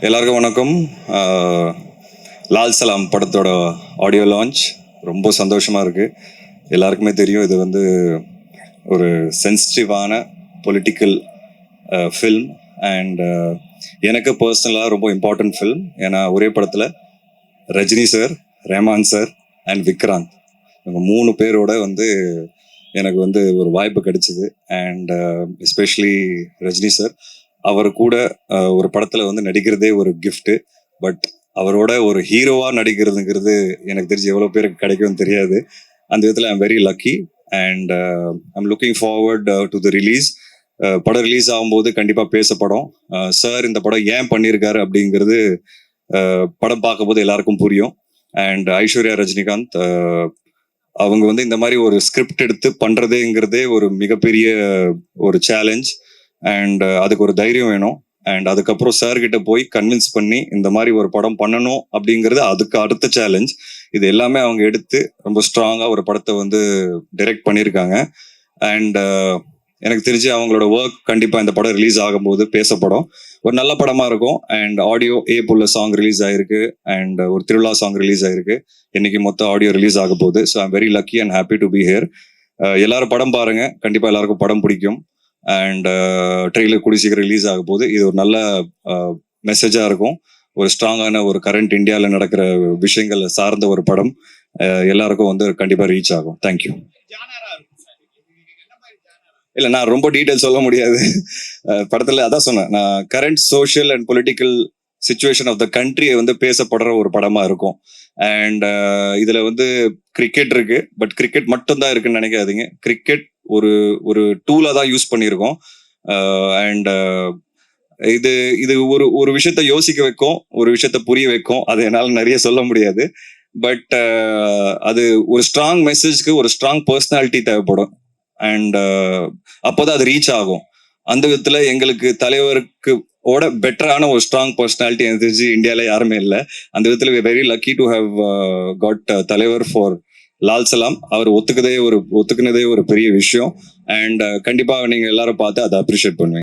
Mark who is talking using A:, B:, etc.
A: எல்லாருக்கும் வணக்கம். லால் சலாம் படத்தோட ஆடியோ லான்ச் ரொம்ப சந்தோஷமாக இருக்குது. எல்லாருக்குமே தெரியும் இது வந்து ஒரு சென்சிட்டிவான பொலிட்டிக்கல் ஃபில்ம் அண்ட் எனக்கு பர்சனலாக ரொம்ப இம்பார்ட்டன்ட் ஃபில்ம். ஏன்னா ஒரே படத்தில் Rajini sir, Rahman sir and Vikranth இவங்க 3 பேரோட வந்து எனக்கு வந்து ஒரு வாய்ப்பு கிடைச்சிது. அண்ட் எஸ்பெஷலி ரஜினி சார் அவர் கூட ஒரு படத்தில் வந்து நடிக்கிறதே ஒரு கிஃப்ட்டு. பட் அவரோட ஒரு ஹீரோவாக நடிக்கிறதுங்கிறது எனக்கு தெரிஞ்சு எவ்வளோ பேருக்கு கிடைக்கும்னு தெரியாது. அந்த விதத்தில் I'm very lucky and I'm looking forward to the release. படம் ரிலீஸ் ஆகும்போது கண்டிப்பாக பேசப்படும். சார் இந்த படம் ஏன் பண்ணியிருக்காரு அப்படிங்கிறது படம் பார்க்கும்போது எல்லாருக்கும் புரியும். அண்ட் ஐஸ்வர்யா ரஜினிகாந்த் அவங்க வந்து இந்த மாதிரி ஒரு ஸ்கிரிப்ட் எடுத்து பண்ணுறதுங்கிறதே ஒரு மிகப்பெரிய ஒரு சேலஞ்ச். அண்ட் அதுக்கு ஒரு தைரியம் வேணும். அண்ட் அதுக்கப்புறம் சார்கிட்ட போய் கன்வின்ஸ் பண்ணி இந்த மாதிரி ஒரு படம் பண்ணணும் அப்படிங்கிறது அதுக்கு அடுத்த சேலஞ்ச். இது எல்லாமே அவங்க எடுத்து ரொம்ப ஸ்ட்ராங்காக ஒரு படத்தை வந்து டைரக்ட் பண்ணியிருக்காங்க. அண்ட் எனக்கு தெரிஞ்சு அவங்களோட ஒர்க் கண்டிப்பாக இந்த படம் ரிலீஸ் ஆகும்போது பேசப்படும். ஒரு நல்ல படமாக இருக்கும். அண்ட் ஆடியோ ஏப்புள்ள சாங் ரிலீஸ் ஆயிருக்கு. அண்ட் ஒரு திருவிழா சாங் ரிலீஸ் ஆயிருக்கு. இன்னைக்கு மொத்த ஆடியோ ரிலீஸ் ஆக போகுது. So I'm very lucky and happy to be here. எல்லாரும் படம் பாருங்க, கண்டிப்பாக எல்லாருக்கும் படம் பிடிக்கும். அண்ட் ட்ரெய்லர் கூடி சீக்கிரம் ரிலீஸ் ஆக போகுது. இது ஒரு நல்ல மெசேஜாக இருக்கும். ஒரு ஸ்ட்ராங்கான ஒரு கரண்ட் இந்தியாவில் நடக்கிற விஷயங்கள் சார்ந்த ஒரு படம் எல்லாருக்கும் வந்து கண்டிப்பாக ரீச் ஆகும். தேங்க்யூ. இல்லை, நான் ரொம்ப டீட்டெயில் சொல்ல முடியாது. படத்தில் அதான் சொன்னேன், நான் current social and political situation of the கண்ட்ரியை வந்து பேசப்படுற ஒரு படமாக இருக்கும். அண்ட் இதில் வந்து கிரிக்கெட் இருக்கு. பட் கிரிக்கெட் மட்டும்தான் இருக்குன்னு நினைக்காதீங்க. கிரிக்கெட் ஒரு ஒரு டூலாக தான் யூஸ் பண்ணியிருக்கோம். அண்ட் இது இது ஒரு ஒரு விஷயத்த யோசிக்க வைக்கும், ஒரு விஷயத்த புரிய வைக்கும். அது என்னால் நிறைய சொல்ல முடியாது. பட் அது ஒரு ஸ்ட்ராங் மெசேஜ்க்கு ஒரு ஸ்ட்ராங் பர்சனாலிட்டி தேவைப்படும். அண்ட் அப்போதான் அது ரீச் ஆகும். அந்த விதத்துல எங்களுக்கு தலைவருக்கு ஓட பெட்டரான ஒரு ஸ்ட்ராங் பர்சனாலிட்டி எனக்கு தெரிஞ்சு இந்தியாவில் யாருமே இல்லை. அந்த விதத்துல very lucky to have got Thalaivar for Lal Salaam. அவர் ஒத்துக்குனதே ஒரு பெரிய விஷயம். அண்ட் கண்டிப்பா நீங்க எல்லாரும் பார்த்து அதை அப்ரிஷியேட் பண்ணுவீங்க.